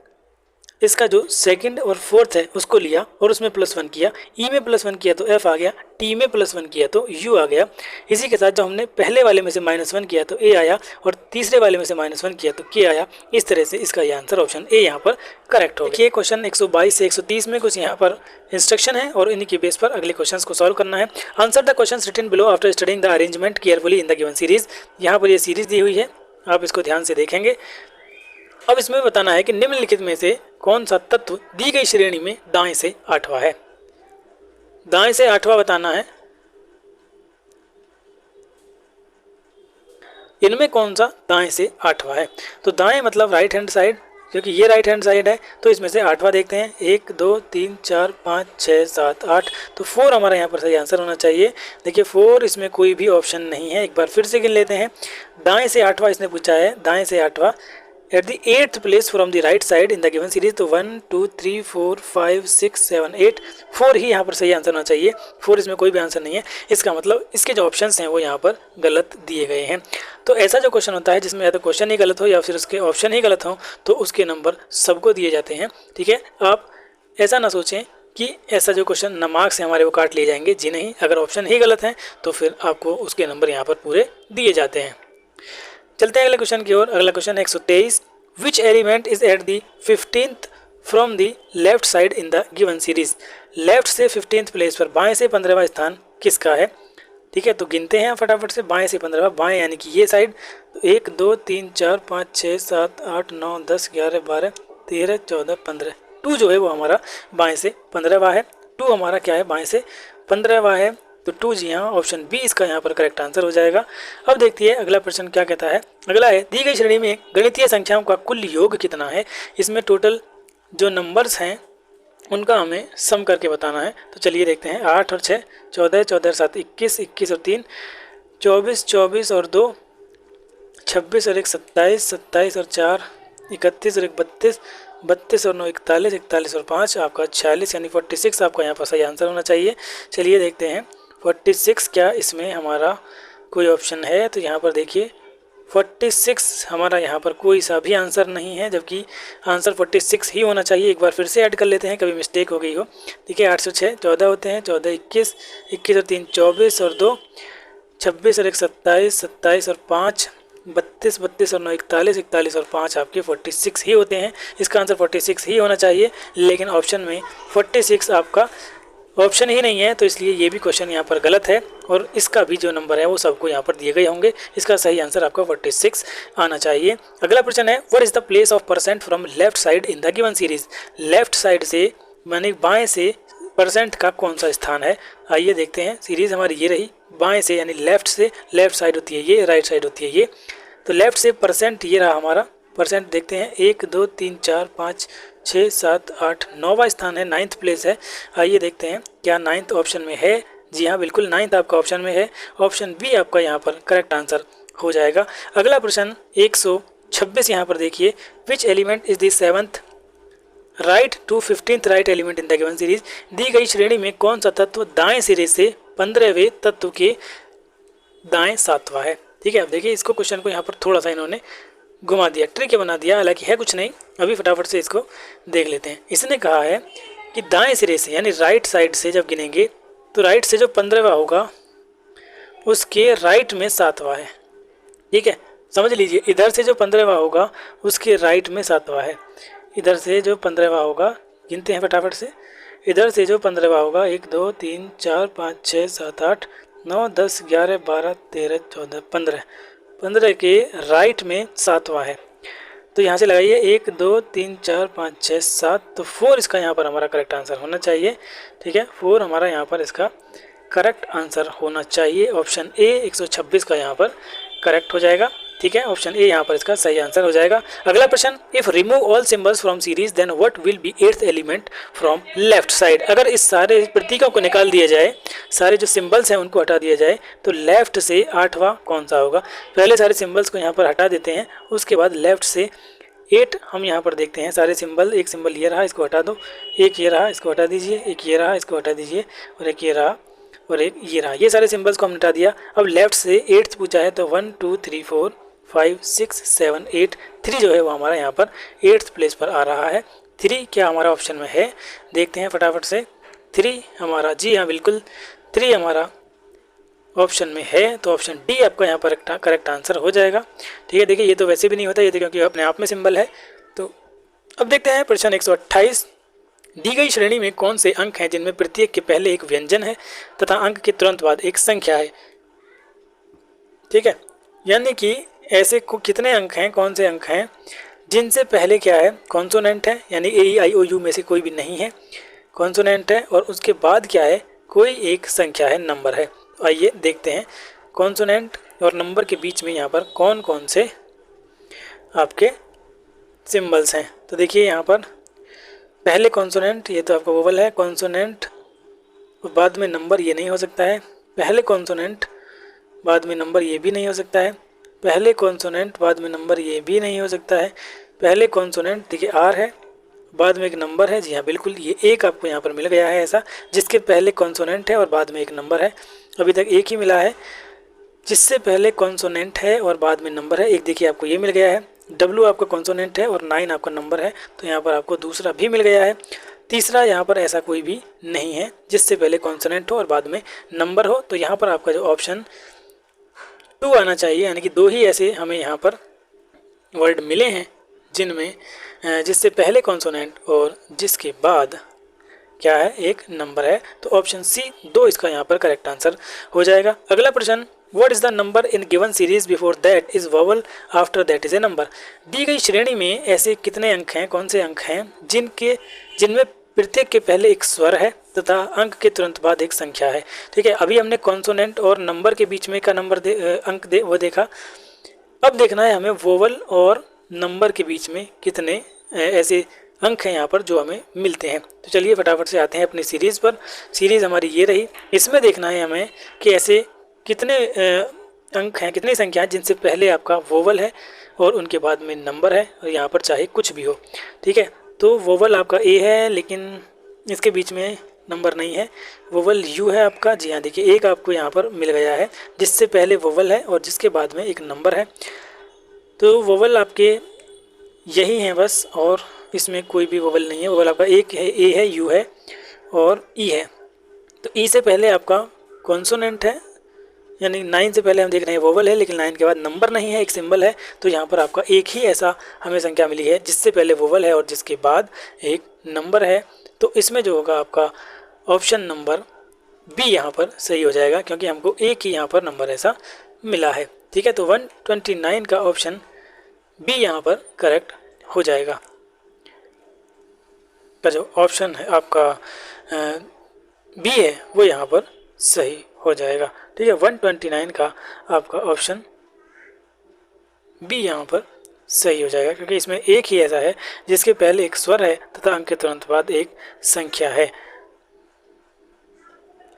इसका जो सेकंड और फोर्थ है उसको लिया और उसमें +1 किया, ई में +1 किया तो f आ गया, टी में +1 किया तो u आ गया। इसी के साथ जब हमने पहले वाले में से -1 किया तो a आया, और तीसरे वाले में से -1 किया तो k आया। इस तरह से इसका ये आंसर ऑप्शन ए यहाँ पर करेक्ट हो गया। देखिए क्वेश्चन 122 से 130 में कुछ यहाँ पर इंस्ट्रक्शन है और इन्हीं के बेस पर अगले क्वेश्चन को सॉल्व करना है। Answer the question written below after studying the arrangement carefully in the given series. यहाँ पर ये सीरीज दी हुई है, आप इसको ध्यान से देखेंगे। अब इसमें बताना है कि निम्नलिखित में से कौन सा तत्व दी गई श्रेणी में दाएं से आठवां है। दाएं से आठवां बताना है, इनमें कौन सा दाएं से आठवां है। तो दाएं मतलब राइट हैंड साइड, क्योंकि ये राइट हैंड साइड है तो इसमें से आठवां देखते हैं। 1 2 3 4 5 6 7 8, तो 4 हमारा यहाँ पर सही आंसर होना चाहिए। देखिए 4 इसमें कोई भी ऑप्शन नहीं है। एक बार फिर से गिन लेते हैं। दाएं से आठवां इसने पूछा है, दाएं से आठवां at the 8th place from the right side in the given series. तो 1 2 3 4 5 6 7 8, 4 ही यहाँ पर सही आंसर होना चाहिए। 4 इसमें कोई भी आंसर नहीं है। इसका मतलब इसके जो ऑप्शंस हैं वो यहाँ पर गलत दिए गए हैं। तो ऐसा जो क्वेश्चन होता है जिसमें या तो क्वेश्चन ही गलत हो या फिर उसके ऑप्शन ही गलत हो, तो उसके नंबर सबको दिए जाते हैं। ठीक है, आप ऐसा ना सोचें कि ऐसा जो क्वेश्चन न मार्क्स से हमारे वो काट लिए जाएंगे। जी नहीं, अगर ऑप्शन ही गलत हैं तो फिर आपको उसके नंबर यहाँ पर पूरे दिए जाते हैं। चलते हैं अगले क्वेश्चन की ओर। अगला क्वेश्चन है 123। विच element is at the 15th from the left side in the given series. Left से 15th प्लेस पर बाएं से 15वां स्थान किसका है। ठीक है, तो गिनते हैं फटाफट से। बाएं से 15वां, बाएं यानी कि ये साइड। तो 1 2 3 4 5 6 7 8 9 10 11 12 13 14 15। 2 जो है वो हमारा बाएं से 15वां है। 2 हमारा क्या है, बाएं से 15वां है। तो 2 जी हाँ, ऑप्शन बी इसका यहाँ पर करेक्ट आंसर हो जाएगा। अब देखते हैं अगला प्रश्न क्या कहता है। अगला है, दी गई श्रेणी में गणितीय संख्याओं का कुल योग कितना है। इसमें टोटल जो नंबर्स हैं उनका हमें सम करके बताना है। तो चलिए देखते हैं। 8 और 6 14, 14 और 7 21, 21 और 3 24, 24 और 2 26 और 1 27, 27 और 4 31 और 1 32, 32 और 9 41, 41 और 5 आपका 46 यानी 46 आपका यहाँ पर सही आंसर होना चाहिए। चलिए देखते हैं 46 क्या इसमें हमारा कोई ऑप्शन है। तो यहाँ पर देखिए 46 हमारा यहाँ पर कोई सा भी आंसर नहीं है, जबकि आंसर 46 ही होना चाहिए। एक बार फिर से ऐड कर लेते हैं, कभी मिस्टेक हो गई हो। देखिए 8 से 6 14 होते हैं, 14 21, 21 और 3 24 और 2 26 और 1 27, 27 और 5 32, 32 और 9 41, 41 और 5 आपके 46 ही होते हैं। इसका आंसर 46 ही होना चाहिए, लेकिन ऑप्शन में 46 आपका ऑप्शन ही नहीं है, तो इसलिए ये भी क्वेश्चन यहाँ पर गलत है। और इसका भी जो नंबर है वो सबको यहाँ पर दिए गए होंगे। इसका सही आंसर आपका 46 आना चाहिए। अगला प्रश्न है, what is the place of percent from left side in the given series. Left side से माने बाएं से परसेंट का कौन सा स्थान है। आइए देखते हैं। सीरीज हमारी ये रही, बाएं से यानी लेफ्ट से, लेफ्ट साइड होती है ये, राइट साइड होती है ये। तो लेफ्ट से परसेंट ये रहा हमारा। परसेंट देखते हैं 1 2 3 4 5 6 7 8, 9वां स्थान है, 9th प्लेस है। आइए देखते हैं क्या 9th ऑप्शन में है। जी हाँ, बिल्कुल 9th आपका ऑप्शन में है। ऑप्शन बी आपका यहाँ पर करेक्ट आंसर हो जाएगा। अगला प्रश्न 126 यहाँ पर देखिए, which element is the 7th right to 15th right element in the given series. दी गई श्रेणी में कौन सा तत्व दाएं सिरे से 15वें तत्व के दाएं 7वां है। ठीक है, अब देखिए इसको क्वेश्चन को यहाँ पर थोड़ा सा इन्होंने घुमा दिया, ट्रिक बना दिया, हालांकि है कुछ नहीं। अभी फटाफट से इसको देख लेते हैं। इसने कहा है कि दाएं सिरे से यानी राइट साइड से जब गिनेंगे तो राइट से जो 15वां होगा उसके राइट में 7वां है। ठीक है, समझ लीजिए, इधर से जो 15वां होगा उसके राइट में 7वां है। इधर से जो 15वां होगा, गिनते हैं फटाफट से। इधर से जो 15वां होगा 1 2 3 4 5 6 7 8 9 10 11 12 13 14 15, 15 के राइट में 7वां है। तो यहाँ से लगाइए 1 2 3 4 5 6 7, तो 4 इसका यहाँ पर हमारा करेक्ट आंसर होना चाहिए। ठीक है, 4 हमारा यहाँ पर इसका करेक्ट आंसर होना चाहिए ऑप्शन ए 126 का यहाँ पर करेक्ट हो जाएगा। ठीक है, ऑप्शन ए यहाँ पर इसका सही आंसर हो जाएगा। अगला प्रश्न, if remove all symbols from series then what will be eighth element from left side. अगर इस सारे प्रतीकों को निकाल दिया जाए, सारे जो सिंबल्स हैं उनको हटा दिया जाए, तो लेफ्ट से आठवां कौन सा होगा। पहले सारे सिंबल्स को यहाँ पर हटा देते हैं, उसके बाद लेफ्ट से 8 हम यहाँ पर देखते हैं सारे सिंबल। एक सिंबल ये रहा, इसको हटा दो, एक ये रहा, इसको हटा दीजिए, एक ये रहा, इसको हटा दीजिए, और एक ये रहा और एक ये रहा। ये सारे सिंबल्स को हमने हटा दिया। अब लेफ्ट से 8 पूछा है, तो 1 2 3 4 5 6 7 8, 3 जो है वो हमारा यहाँ पर 8th प्लेस पर आ रहा है। 3 क्या हमारा ऑप्शन में है, देखते हैं फटाफट से। 3 हमारा, जी हाँ बिल्कुल 3 हमारा ऑप्शन में है, तो ऑप्शन डी आपका यहाँ पर करेक्ट आंसर हो जाएगा। ठीक है, देखिए ये तो वैसे भी नहीं होता, ये तो क्योंकि अपने आप में सिंबल है। तो अब देखते हैं प्रश्न 128, दी गई श्रेणी में कौन से अंक हैं जिनमें प्रत्येक के पहले एक व्यंजन है तथा अंक के तुरंत बाद एक संख्या है। ठीक है, यानी कि ऐसे कितने अंक हैं, कौन से अंक हैं जिनसे पहले क्या है, कॉन्सोनेंट है, यानी ए ई आई ओ यू में से कोई भी नहीं है, कॉन्सोनेंट है, और उसके बाद क्या है, कोई एक संख्या है, नंबर है। आइए देखते हैं कॉन्सोनेंट और नंबर के बीच में यहाँ पर कौन कौन से आपके सिंबल्स हैं। तो देखिए यहाँ पर पहले कॉन्सोनेंट, ये तो आपका वोवल है, कॉन्सोनेंट और बाद में नंबर, ये नहीं हो सकता है। पहले कॉन्सोनेंट बाद में नंबर, ये भी नहीं हो सकता है। पहले कॉन्सोनेंट बाद में नंबर, ये भी नहीं हो सकता है। पहले कॉन्सोनेंट देखिए आर है, बाद में एक नंबर है, जी हाँ बिल्कुल, ये एक आपको यहाँ पर मिल गया है ऐसा, जिसके पहले कॉन्सोनेंट है और बाद में एक नंबर है। अभी तक एक ही मिला है जिससे पहले कॉन्सोनेंट है और बाद में नंबर है, एक देखिए आपको ये मिल गया है। डब्लू आपका कॉन्सोनेंट है और 9 आपका नंबर है, तो यहाँ पर आपको दूसरा भी मिल गया है। तीसरा यहाँ पर ऐसा कोई भी नहीं है जिससे पहले कॉन्सोनेंट हो और बाद में नंबर हो, तो यहाँ पर आपका जो ऑप्शन 2 आना चाहिए, यानी कि 2 ही ऐसे हमें यहाँ पर वर्ड मिले हैं जिनमें जिससे पहले कॉन्सोनेंट और जिसके बाद क्या है, एक नंबर है। तो ऑप्शन सी 2 इसका यहाँ पर करेक्ट आंसर हो जाएगा। अगला प्रश्न, what is the number in given series before that is vowel after that is a number. दी गई श्रेणी में ऐसे कितने अंक हैं, कौन से अंक हैं जिनमें प्रत्येक के पहले एक स्वर है तथा अंक के तुरंत बाद एक संख्या है। ठीक है, अभी हमने कॉन्सोनेंट और नंबर के बीच में का नंबर वो देखा। अब देखना है हमें वोवल और नंबर के बीच में कितने ऐसे अंक हैं यहाँ पर जो हमें मिलते हैं। तो चलिए फटाफट से आते हैं अपनी सीरीज़ पर। सीरीज़ हमारी ये रही, इसमें देखना है हमें कि ऐसे कितने अंक हैं, कितनी संख्या है जिनसे पहले आपका वोवल है और उनके बाद में नंबर है, और यहाँ पर चाहे कुछ भी हो। ठीक है, तो वोवल आपका ए है लेकिन इसके बीच में नंबर नहीं है। वोवल यू है आपका, जी हाँ देखिए एक आपको यहाँ पर मिल गया है जिससे पहले वोवल है और जिसके बाद में एक नंबर है। तो वोवल आपके यही हैं बस, और इसमें कोई भी वोवल नहीं है। वोवल आपका एक है, ए है, यू है और ई है। तो ई से पहले आपका कॉन्सोनेंट है, यानी 9 से पहले हम देख रहे हैं वोवल है, लेकिन 9 के बाद नंबर नहीं है, एक सिंबल है। तो यहाँ पर आपका एक ही ऐसा हमें संख्या मिली है जिससे पहले वोवल है और जिसके बाद एक नंबर है। तो इसमें जो होगा आपका ऑप्शन नंबर बी यहाँ पर सही हो जाएगा, क्योंकि हमको एक ही यहाँ पर नंबर ऐसा मिला है। ठीक है, तो 129 का ऑप्शन बी यहाँ पर करेक्ट हो जाएगा। का जो ऑप्शन है आपका बी है वो यहाँ पर सही हो जाएगा। ठीक है, 129 का आपका ऑप्शन बी यहाँ पर सही हो जाएगा, क्योंकि इसमें एक ही ऐसा है जिसके पहले एक स्वर है तथा अंक के तुरंत बाद एक संख्या है।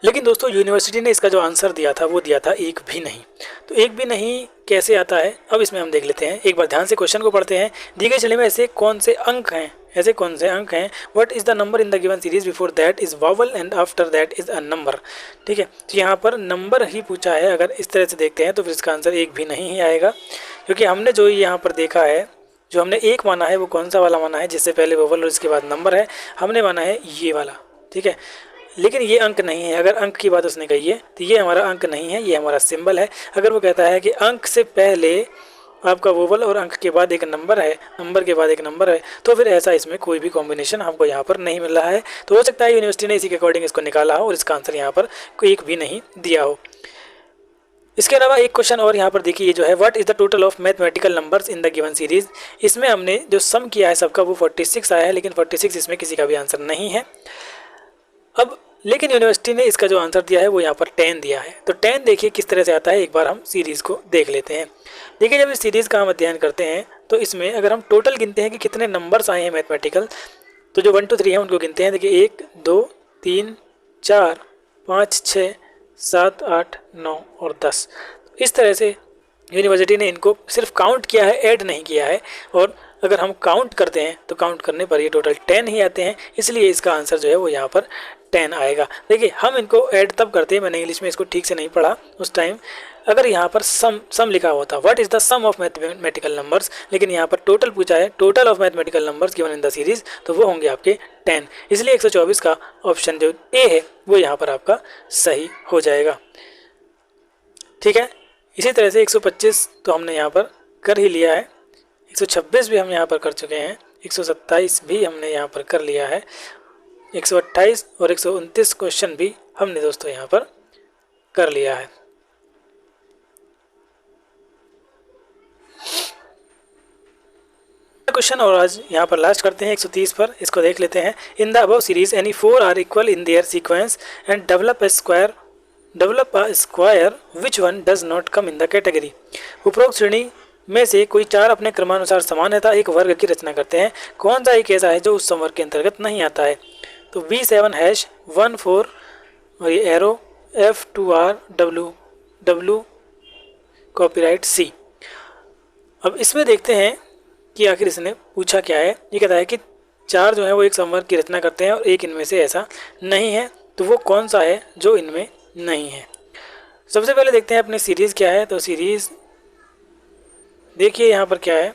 लेकिन दोस्तों यूनिवर्सिटी ने इसका जो आंसर दिया था वो दिया था एक भी नहीं। तो एक भी नहीं कैसे आता है, अब इसमें हम देख लेते हैं। एक बार ध्यान से क्वेश्चन को पढ़ते हैं। दी गई श्रेणी में ऐसे कौन से अंक हैं, ऐसे कौन से अंक हैं, what is the number in the given series before that is vowel and after that is a number. ठीक है, तो यहाँ पर नंबर ही पूछा है। अगर इस तरह से देखते हैं तो फिर इसका आंसर एक भी नहीं ही आएगा, क्योंकि हमने जो यहाँ पर देखा है, जो हमने एक माना है वो कौन सा वाला माना है जिससे पहले वोवल और इसके बाद नंबर है, हमने माना है ये वाला। ठीक है, लेकिन ये अंक नहीं है। अगर अंक की बात उसने कही है तो ये हमारा अंक नहीं है, ये हमारा सिंबल है। अगर वो कहता है कि अंक से पहले आपका वोवल और अंक के बाद एक नंबर है, नंबर के बाद एक नंबर है, तो फिर ऐसा इसमें कोई भी कॉम्बिनेशन हमको यहाँ पर नहीं मिल रहा है। तो हो सकता है यूनिवर्सिटी ने इसी के अकॉर्डिंग इसको निकाला हो और इसका आंसर यहाँ पर कोई एक भी नहीं दिया हो। इसके अलावा एक क्वेश्चन और यहाँ पर देखिए, ये जो है what is the total of mathematical numbers in the given series. इसमें हमने जो सम किया है सबका वो 46 आया है, लेकिन 46 इसमें किसी का भी आंसर नहीं है। अब लेकिन यूनिवर्सिटी ने इसका जो आंसर दिया है वो यहाँ पर 10 दिया है। तो 10 देखिए किस तरह से आता है, एक बार हम सीरीज़ को देख लेते हैं। देखिए जब इस सीरीज़ का हम अध्ययन करते हैं तो इसमें अगर हम टोटल गिनते हैं कि कितने नंबर्स आए हैं मैथमेटिकल, तो जो 1 2 3 है उनको गिनते हैं। देखिए 1 2 3 4 5 6 7 8 9 और 10। इस तरह से यूनिवर्सिटी ने इनको सिर्फ काउंट किया है, ऐड नहीं किया है। और अगर हम काउंट करते हैं तो काउंट करने पर ये टोटल 10 ही आते हैं, इसलिए इसका आंसर जो है वो यहाँ पर 10 आएगा। देखिए हम इनको ऐड तब करते हैं, मैंने इंग्लिश में इसको ठीक से नहीं पढ़ा उस टाइम, अगर यहाँ पर सम लिखा होता, what is the sum of mathematical numbers, लेकिन यहाँ पर टोटल पूछा है, total of mathematical numbers given in the series, तो वो होंगे आपके 10। इसलिए 124 का ऑप्शन जो ए है वो यहाँ पर आपका सही हो जाएगा। ठीक है, इसी तरह से 125 तो हमने यहाँ पर कर ही लिया है, 126 भी हम यहाँ पर कर चुके हैं, 127 भी हमने यहाँ पर कर लिया है, 128 और 129 क्वेश्चन भी हमने दोस्तों यहाँ पर कर लिया है। क्वेश्चन और आज यहाँ पर लास्ट करते हैं 130 पर, इसको देख लेते हैं। In the above series any 4 are equal in their sequence and develop a square which one does not come in the category. उपरोक्त श्रेणी में से कोई 4 अपने क्रमानुसार समान तथा एक वर्ग की रचना करते हैं, कौन सा एक ऐसा है जो उस समवर्ग के अंतर्गत नहीं आता है। तो V7 हैश 1 4 और ये arrow F2R W copyright C। अब इसमें देखते हैं कि आखिर इसने पूछा क्या है। ये कहता है कि 4 जो है वो एक समवर्ग की रचना करते हैं और एक इनमें से ऐसा नहीं है, तो वो कौन सा है जो इनमें नहीं है। सबसे पहले देखते हैं अपनी सीरीज़ क्या है। तो सीरीज़ देखिए यहाँ पर क्या है,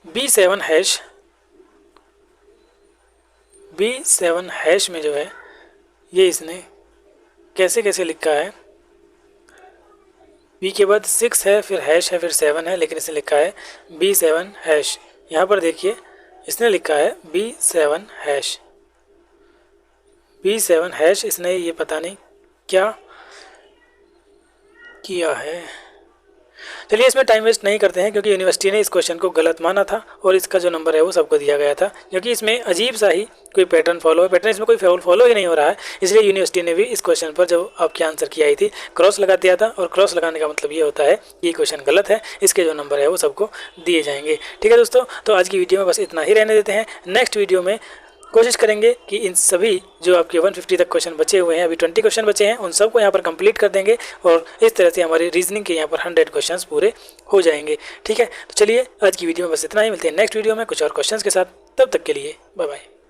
B7 हैश में जो है ये इसने कैसे कैसे लिखा है, B के बाद 6 है, फिर हैश है, फिर 7 है, लेकिन इसने लिखा है B7 हैश। यहाँ पर देखिए इसने लिखा है B7 हैश, इसने ये पता नहीं क्या किया है। चलिए इसमें टाइम वेस्ट नहीं करते हैं, क्योंकि यूनिवर्सिटी ने इस क्वेश्चन को गलत माना था और इसका जो नंबर है वो सबको दिया गया था, क्योंकि इसमें अजीब सा ही कोई पैटर्न फॉलो है। पैटर्न इसमें कोई फॉलो ही नहीं हो रहा है, इसलिए यूनिवर्सिटी ने भी इस क्वेश्चन पर जो आपके आंसर की आई थी क्रॉस लगा दिया था। और क्रॉस लगाने का मतलब ये होता है कि ये क्वेश्चन गलत है, इसके जो नंबर है वो सबको दिए जाएंगे। ठीक है दोस्तों, तो आज की वीडियो में बस इतना ही रहने देते हैं। नेक्स्ट वीडियो में कोशिश करेंगे कि इन सभी जो आपके 150 तक क्वेश्चन बचे हुए हैं, अभी 20 क्वेश्चन बचे हैं, उन सबको यहाँ पर कंप्लीट कर देंगे और इस तरह से हमारी रीजनिंग के यहाँ पर 100 क्वेश्चंस पूरे हो जाएंगे। ठीक है, तो चलिए आज की वीडियो में बस इतना ही, मिलते हैं नेक्स्ट वीडियो में कुछ और क्वेश्चंस के साथ। तब तक के लिए बाय बाय।